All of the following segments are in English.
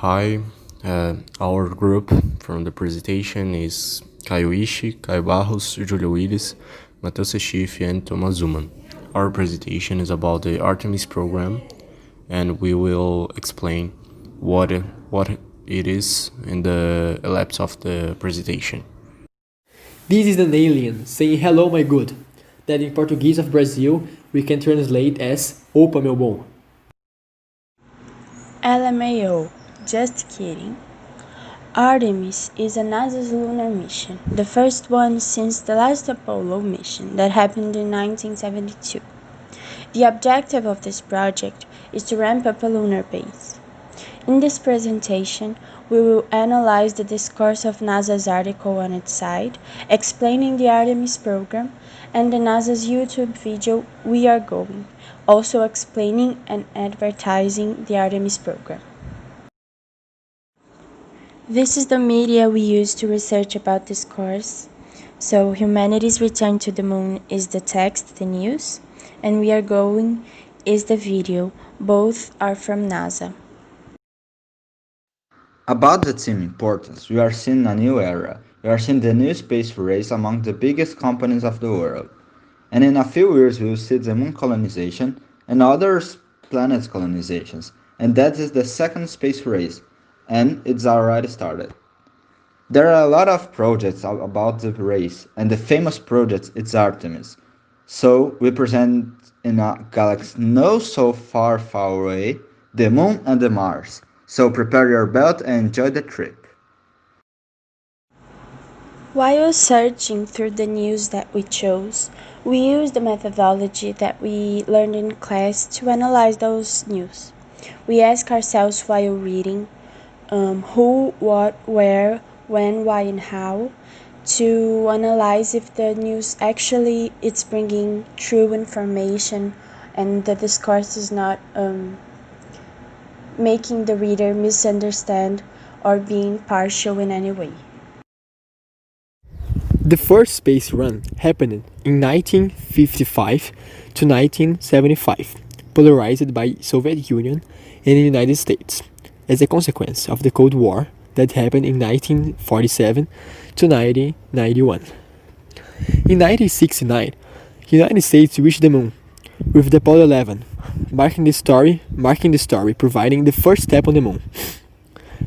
Hi, our group from the presentation is Caio Ishi, Caio Barros, Julio Willis, Matheus Schiff, and Thomas Zuman. Our presentation is about the ARTEMIS program, and we will explain what it is in the elapse of the presentation. This is an alien saying hello my good, that in Portuguese of Brazil we can translate as Opa meu bom. LMAO, just kidding. ARTEMIS is a NASA's lunar mission, the first one since the last Apollo mission that happened in 1972. The objective of this project is to ramp up a lunar base. In this presentation, we will analyze the discourse of NASA's article on its site, explaining the ARTEMIS program, and the NASA's YouTube video We Are Going, also explaining and advertising the ARTEMIS program. This is the media we use to research about this course. So humanity's return to the moon is the text, the news, and We Are Going is the video. Both are from NASA. About the team importance, we are seeing a new era. We are seeing the new space race among the biggest companies of the world. And in a few years we will see the moon colonization and other planets colonizations. And that is the second space race, and it's already started. There are a lot of projects about the race, and the famous project is Artemis. So we present in a galaxy not so far away, the moon and the Mars. So prepare your belt and enjoy the trip. While searching through the news that we chose, we used the methodology that we learned in class to analyze those news. We ask ourselves while reading who, what, where, when, why, and how, to analyze if the news actually it's bringing true information and the discourse is not making the reader misunderstand or being partial in any way. The first space run happened in 1955 to 1975, polarized by Soviet Union and the United States, as a consequence of the Cold War that happened in 1947 to 1991. In 1969, the United States reached the moon with the Apollo 11, marking the story, providing the first step on the moon.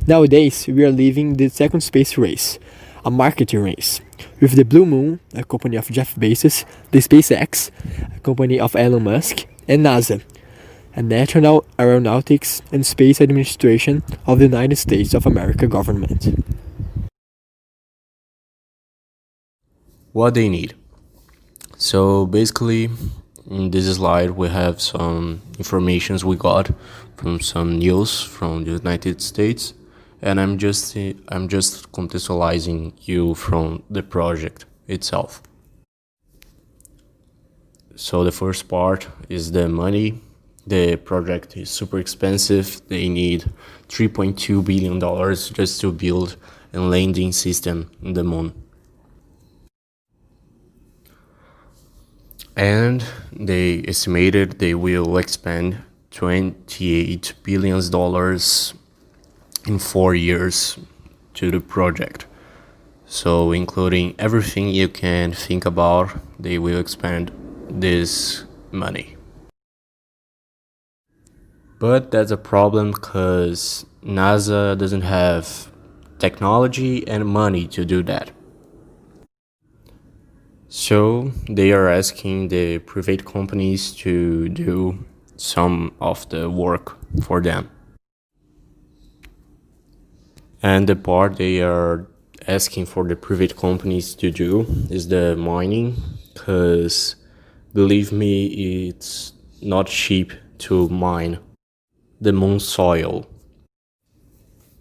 Nowadays, we are living the second space race, a marketing race, with the Blue Moon, a company of Jeff Bezos, the SpaceX, a company of Elon Musk, and NASA, a National Aeronautics and Space Administration of the United States of America government. What they need. So basically, in this slide we have some informations we got from some news from the United States, and I'm just contextualizing you from the project itself. So the first part is the money. The project is super expensive. They need $3.2 billion just to build a landing system in the moon. And they estimated they will expend $28 billion in 4 years to the project. So including everything you can think about, they will expend this money. But that's a problem because NASA doesn't have technology and money to do that. So they are asking the private companies to do some of the work for them. And the part they are asking for the private companies to do is the mining, because believe me, it's not cheap to mine the moon soil.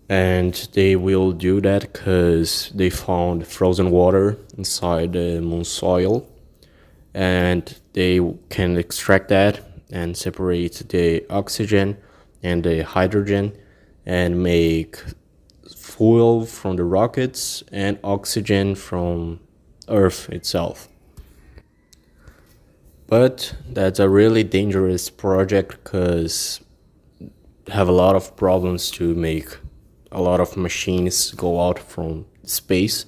And they will do that because they found frozen water inside the moon soil, and they can extract that and separate the oxygen and the hydrogen and make fuel from the rockets and oxygen from Earth itself. But that's a really dangerous project because have a lot of problems to make a lot of machines go out from space.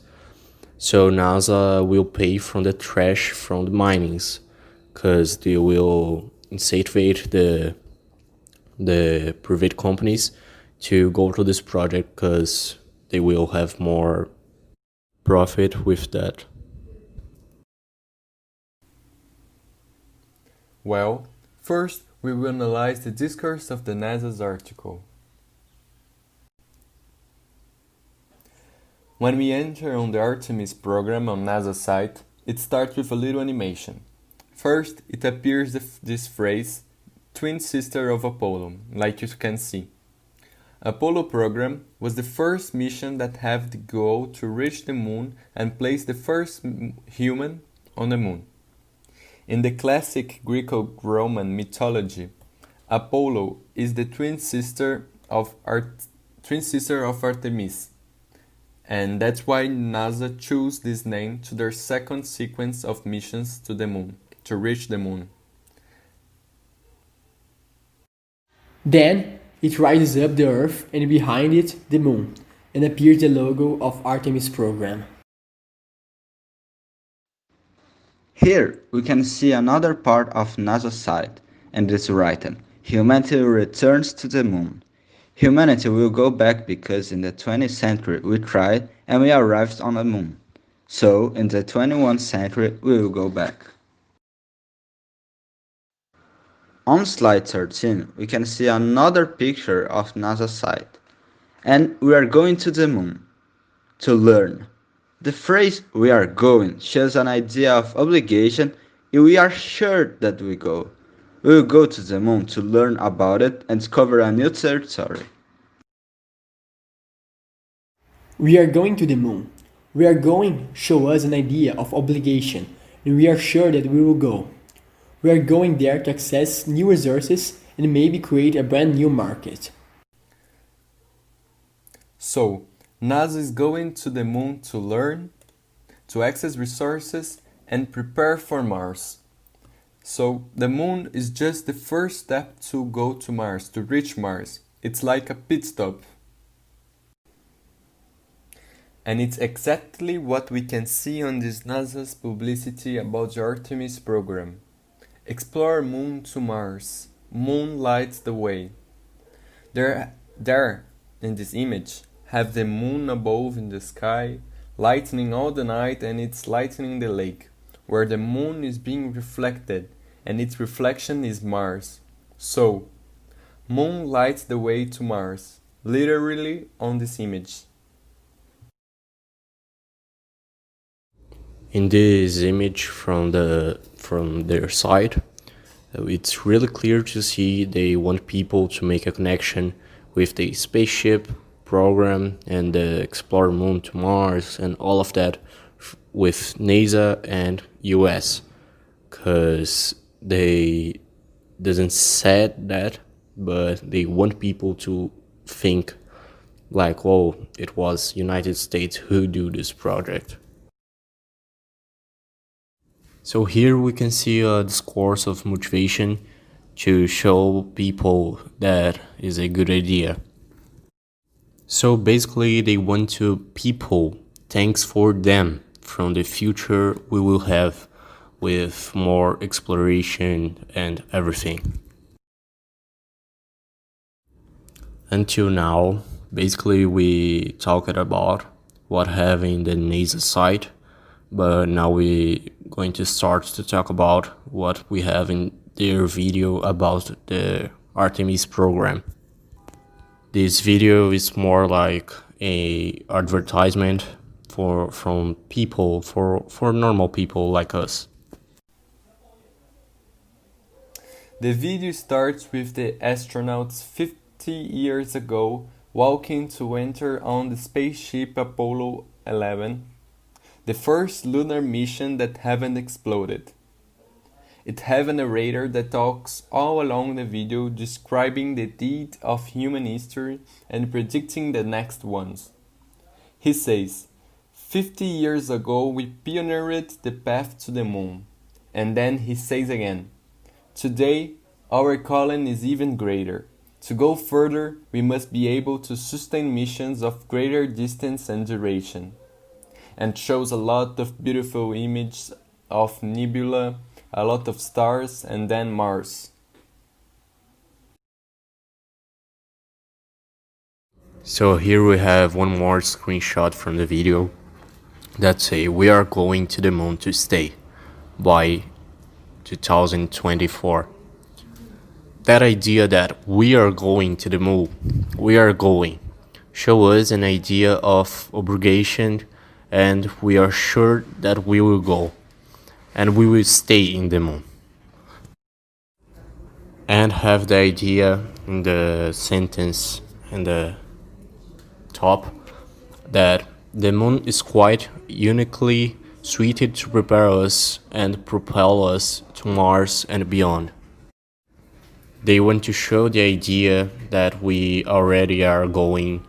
So NASA will pay from the trash from the minings, because they will incentivize the private companies to go to this project, because they will have more profit with that. Well, first we will analyze the discourse of the NASA's article. When we enter on the ARTEMIS program on NASA's site, it starts with a little animation. First, it appears this phrase, twin sister of Apollo, like you can see. Apollo program was the first mission that had the goal to reach the moon and place the first human on the moon. In the classic Greco-Roman mythology, Apollo is the twin sister of Artemis, and that's why NASA chose this name to their second sequence of missions to the moon, to reach the moon. Then it rises up the Earth and behind it the moon, and appears the logo of Artemis program. Here we can see another part of NASA's site, and it's written, humanity returns to the moon. Humanity will go back because in the 20th century we tried and we arrived on the moon. So in the 21st century we will go back. On slide 13 we can see another picture of NASA's site. And we are going to the moon to learn. The phrase "we are going" shows an idea of obligation, and we are sure that we go. We will go to the moon to learn about it and discover a new territory. We are going to the moon. We are going show us an idea of obligation, and we are sure that we will go. We are going there to access new resources and maybe create a brand new market. So, NASA is going to the moon to learn, to access resources, and prepare for Mars. So, the moon is just the first step to go to Mars, to reach Mars. It's like a pit stop. And it's exactly what we can see on this NASA's publicity about the Artemis program. Explore moon to Mars. Moon lights the way. There, in this image, have the moon above in the sky, lightening all the night, and it's lightening the lake, where the moon is being reflected, and its reflection is Mars. So, moon lights the way to Mars, literally on this image. In this image from their side, it's really clear to see they want people to make a connection with the spaceship program and the Explore Moon to Mars and all of that with NASA and US, because they doesn't said that, but they want people to think like, oh, it was United States who do this project. So here we can see a discourse of motivation to show people that is a good idea. So basically they want to people thanks for them from the future we will have with more exploration and everything. Until now, basically we talked about what having the NASA site, but now we're going to start to talk about what we have in their video about the ARTEMIS program. This video is more like a advertisement from people, for normal people like us. The video starts with the astronauts 50 years ago walking to enter on the spaceship Apollo 11, the first lunar mission that haven't exploded. It has a narrator that talks all along the video describing the deed of human history and predicting the next ones. He says, 50 years ago we pioneered the path to the moon. And then he says again, today our calling is even greater, To go further, we must be able to sustain missions of greater distance and duration. And shows a lot of beautiful images of nebula, a lot of stars, and then Mars. So here we have one more screenshot from the video that say we are going to the moon to stay by 2024. That idea that we are going to the moon, we are going, show us an idea of obligation, and we are sure that we will go and we will stay in the moon. And have the idea in the sentence in the top that the moon is quite uniquely suited to prepare us and propel us to Mars and beyond. They want to show the idea that we already are going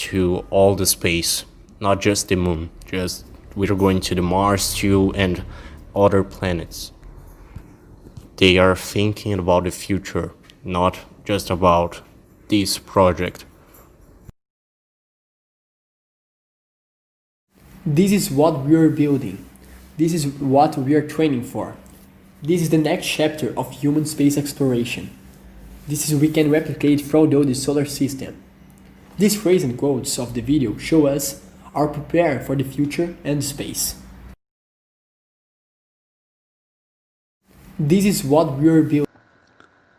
to all the space, not just the moon, just we're going to the Mars too and other planets. They are thinking about the future, not just about this project. This is what we are building. This is what we are training for. This is the next chapter of human space exploration. This is we can replicate throughout the solar system. These phrases and quotes of the video show us are prepared for the future and space. This is what we are building.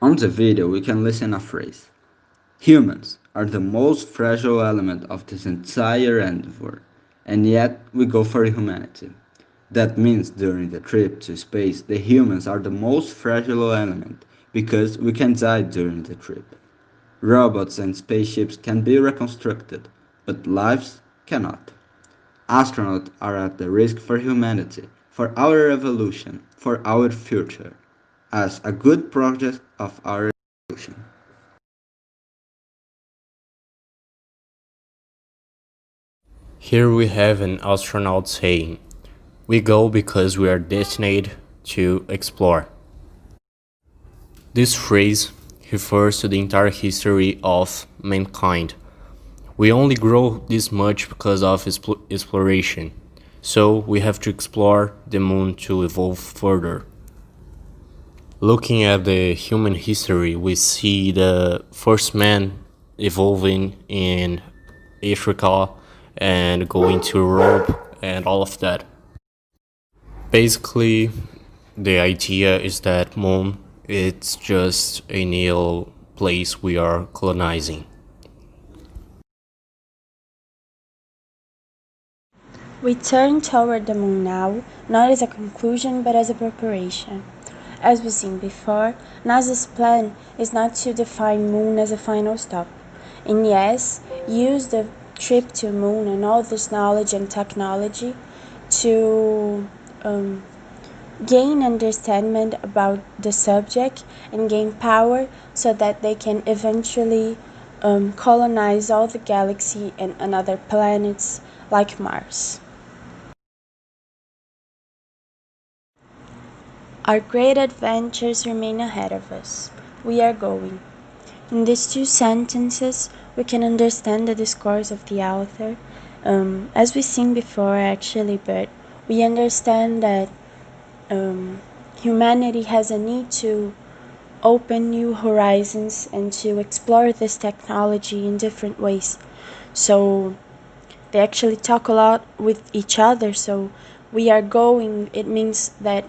On the video, we can listen a phrase. Humans are the most fragile element of this entire endeavor, and yet we go for humanity. That means during the trip to space, the humans are the most fragile element because we can die during the trip. Robots and spaceships can be reconstructed, but lives cannot. Astronauts are at the risk for humanity, for our evolution, for our future, as a good project of our evolution. Here we have an astronaut saying, "We go because we are destined to explore." This phrase refers to the entire history of mankind. We only grow this much because of exploration, so we have to explore the moon to evolve further. Looking at the human history, we see the first man evolving in Africa and going to Europe and all of that. Basically, the idea is that moon it's just a new place we are colonizing. We turn toward the moon now, not as a conclusion but as a preparation. As we've seen before, NASA's plan is not to define moon as a final stop, and yes, use the trip to moon and all this knowledge and technology to gain understanding about the subject and gain power so that they can eventually colonize all the galaxy and other planets like Mars. Our great adventures remain ahead of us. We are going. In these two sentences, we can understand the discourse of the author. As we've seen before, actually, but we understand that humanity has a need to open new horizons and to explore this technology in different ways. So they actually talk a lot with each other. So we are going, it means that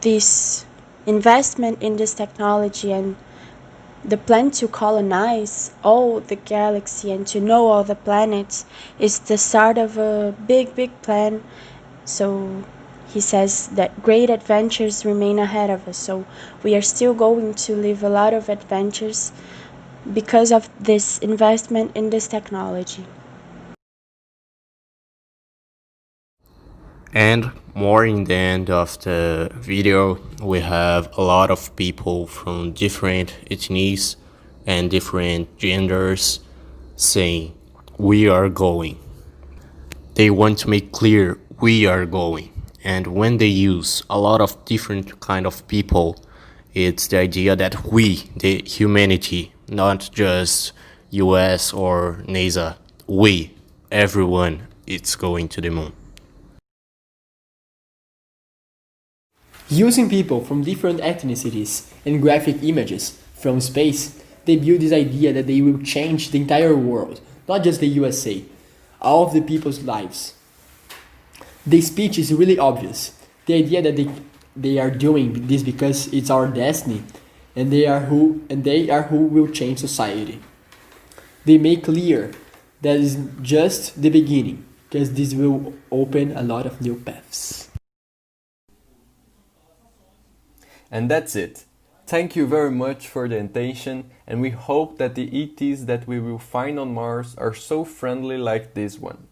this investment in this technology and the plan to colonize all the galaxy and to know all the planets is the start of a big plan. So he says that great adventures remain ahead of us. So we are still going to live a lot of adventures because of this investment in this technology. And more in the end of the video, we have a lot of people from different ethnies and different genders saying, "We are going." They want to make clear, we are going. And when they use a lot of different kind of people, It's the idea that we, the humanity, not just US or NASA, we, everyone, is going to the moon. Using people from different ethnicities and graphic images from space, they build this idea that they will change the entire world, not just the USA, all of the people's lives. The speech is really obvious. The idea that they are doing this because it's our destiny, and they are who will change society. They make clear that is just the beginning, because this will open a lot of new paths. And that's it. Thank you very much for the attention, and we hope that the ETs that we will find on Mars are so friendly like this one.